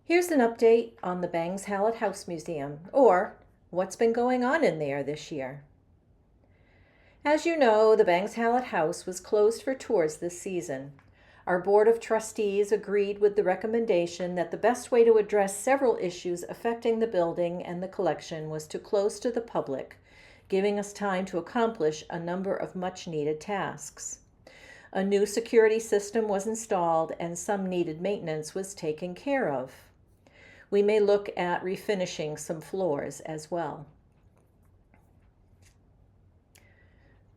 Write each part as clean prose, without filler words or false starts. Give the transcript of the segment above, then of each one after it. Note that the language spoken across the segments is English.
Here's an update on the Bangs Hallet House Museum, or what's been going on in there this year. As you know, the Bangs Hallet House was closed for tours this season. Our Board of Trustees agreed with the recommendation that the best way to address several issues affecting the building and the collection was to close to the public, giving us time to accomplish a number of much-needed tasks. A new security system was installed and some needed maintenance was taken care of. We may look at refinishing some floors as well.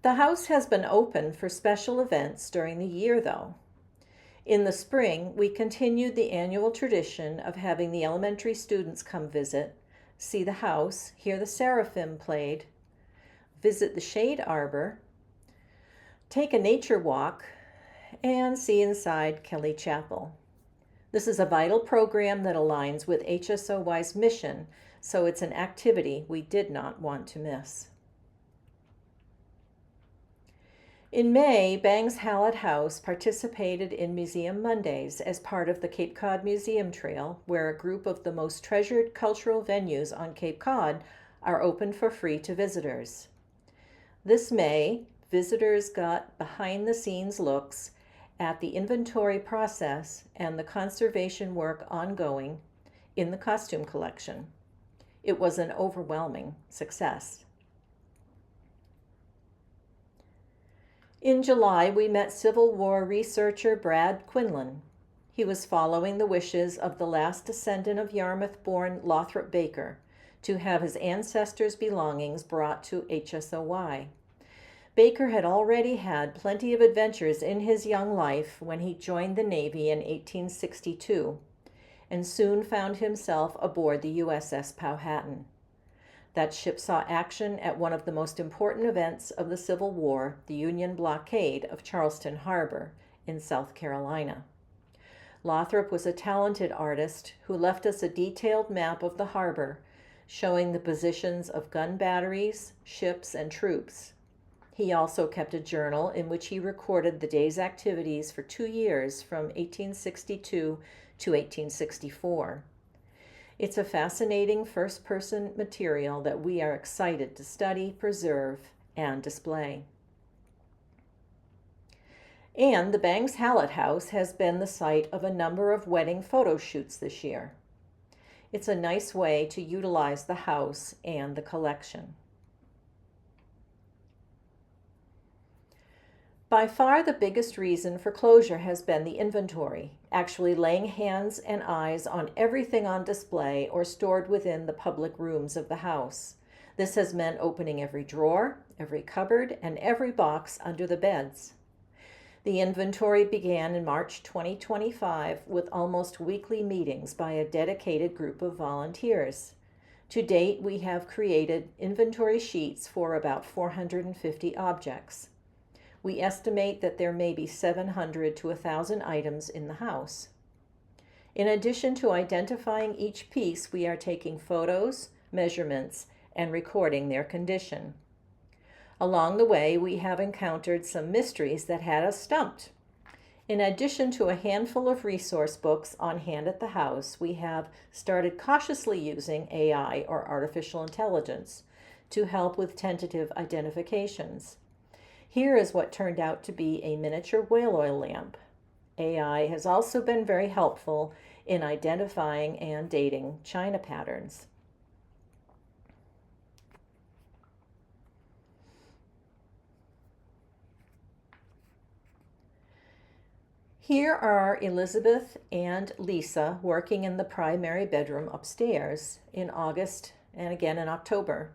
The house has been open for special events during the year, though. In the spring, we continued the annual tradition of having the elementary students come visit, see the house, hear the seraphim played, visit the shade arbor, take a nature walk, and see inside Kelly Chapel. This is a vital program that aligns with HSOY's mission, so it's an activity we did not want to miss. In May, Bangs Hallet House participated in Museum Mondays as part of the Cape Cod Museum Trail, where a group of the most treasured cultural venues on Cape Cod are open for free to visitors. This May, visitors got behind-the-scenes looks at the inventory process and the conservation work ongoing in the costume collection. It was an overwhelming success. In July, we met Civil War researcher Brad Quinlan. He was following the wishes of the last descendant of Yarmouth-born Lothrop Baker to have his ancestors' belongings brought to HSOY. Baker had already had plenty of adventures in his young life when he joined the Navy in 1862, and soon found himself aboard the USS Powhatan. That ship saw action at one of the most important events of the Civil War, the Union blockade of Charleston Harbor in South Carolina. Lothrop was a talented artist who left us a detailed map of the harbor, showing the positions of gun batteries, ships, and troops. He also kept a journal in which he recorded the day's activities for 2 years from 1862 to 1864. It's a fascinating first-person material that we are excited to study, preserve, and display. And the Bangs Hallet House has been the site of a number of wedding photo shoots this year. It's a nice way to utilize the house and the collection. By far the biggest reason for closure has been the inventory, actually laying hands and eyes on everything on display or stored within the public rooms of the house. This has meant opening every drawer, every cupboard, and every box under the beds. The inventory began in March 2025 with almost weekly meetings by a dedicated group of volunteers. To date, we have created inventory sheets for about 450 objects. We estimate that there may be 700 to 1,000 items in the house. In addition to identifying each piece, we are taking photos, measurements, and recording their condition. Along the way, we have encountered some mysteries that had us stumped. In addition to a handful of resource books on hand at the house, we have started cautiously using AI, or artificial intelligence, to help with tentative identifications. Here is what turned out to be a miniature whale oil lamp. AI has also been very helpful in identifying and dating china patterns. Here are Elizabeth and Lisa working in the primary bedroom upstairs in August and again in October.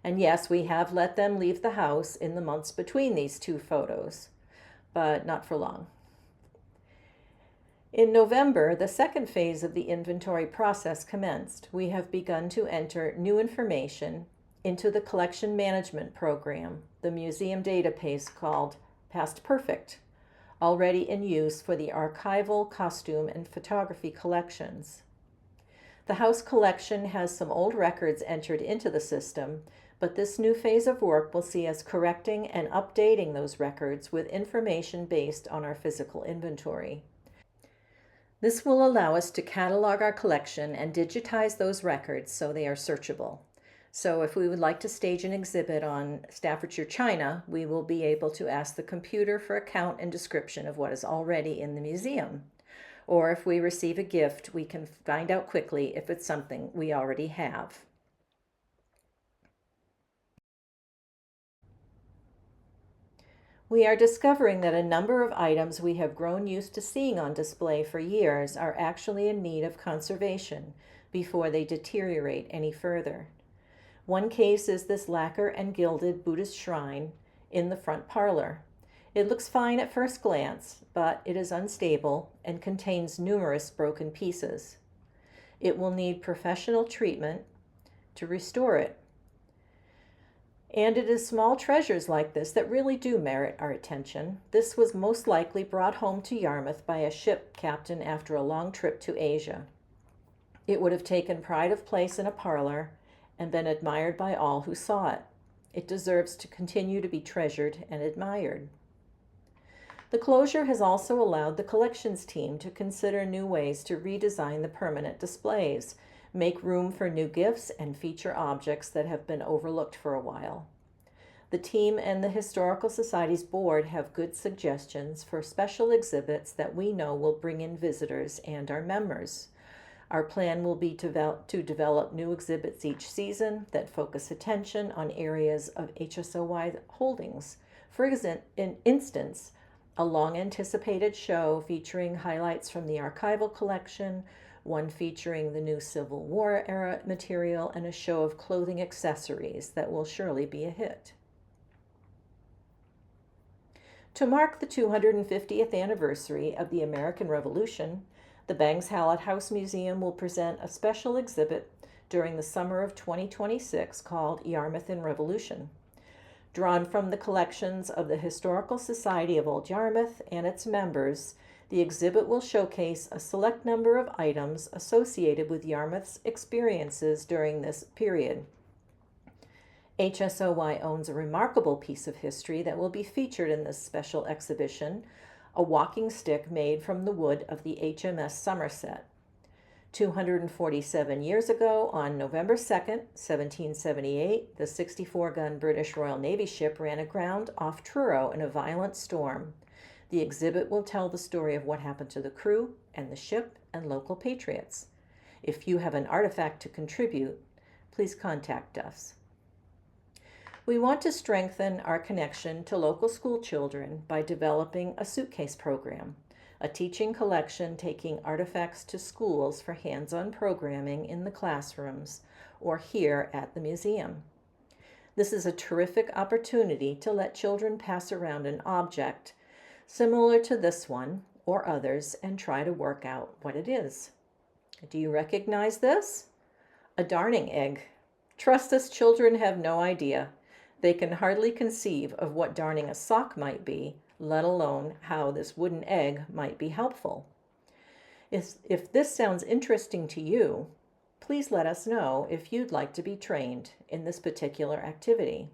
And yes, we have let them leave the house in the months between these two photos, but not for long. In November, the second phase of the inventory process commenced. We have begun to enter new information into the collection management program, the museum database called Past Perfect, already in use for the archival, costume, and photography collections. The house collection has some old records entered into the system, but this new phase of work will see us correcting and updating those records with information based on our physical inventory. This will allow us to catalog our collection and digitize those records so they are searchable. So if we would like to stage an exhibit on Staffordshire china, we will be able to ask the computer for a count and description of what is already in the museum. Or if we receive a gift, we can find out quickly if it's something we already have. We are discovering that a number of items we have grown used to seeing on display for years are actually in need of conservation before they deteriorate any further. One case is this lacquer and gilded Buddhist shrine in the front parlor. It looks fine at first glance, but it is unstable and contains numerous broken pieces. It will need professional treatment to restore it. And it is small treasures like this that really do merit our attention. This was most likely brought home to Yarmouth by a ship captain after a long trip to Asia. It would have taken pride of place in a parlor and been admired by all who saw it. It deserves to continue to be treasured and admired. The closure has also allowed the collections team to consider new ways to redesign the permanent displays, make room for new gifts, and feature objects that have been overlooked for a while. The team and the Historical Society's board have good suggestions for special exhibits that we know will bring in visitors and our members. Our plan will be to develop new exhibits each season that focus attention on areas of HSOY holdings. For instance, a long-anticipated show featuring highlights from the archival collection, one featuring the new Civil War era material, and a show of clothing accessories that will surely be a hit. To mark the 250th anniversary of the American Revolution, the Hallet House Museum will present a special exhibit during the summer of 2026 called Yarmouth in Revolution. Drawn from the collections of the Historical Society of Old Yarmouth and its members, the exhibit will showcase a select number of items associated with Yarmouth's experiences during this period. HSOY owns a remarkable piece of history that will be featured in this special exhibition, a walking stick made from the wood of the HMS Somerset. 247 years ago, on November 2nd, 1778, the 64-gun British Royal Navy ship ran aground off Truro in a violent storm. The exhibit will tell the story of what happened to the crew and the ship and local patriots. If you have an artifact to contribute, please contact us. We want to strengthen our connection to local school children by developing a suitcase program, a teaching collection taking artifacts to schools for hands-on programming in the classrooms or here at the museum. This is a terrific opportunity to let children pass around an object similar to this one or others and try to work out what it is. Do you recognize this? A darning egg. Trust us, children have no idea. They can hardly conceive of what darning a sock might be, let alone how this wooden egg might be helpful. If this sounds interesting to you, please let us know if you'd like to be trained in this particular activity.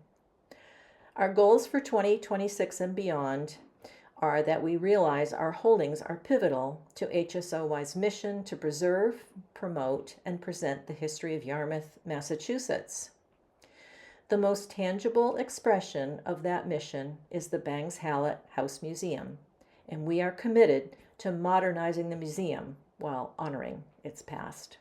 Our goals for 2026 and beyond are that we realize our holdings are pivotal to HSOY's mission to preserve, promote, and present the history of Yarmouth, Massachusetts. The most tangible expression of that mission is the Hallet House Museum, and we are committed to modernizing the museum while honoring its past.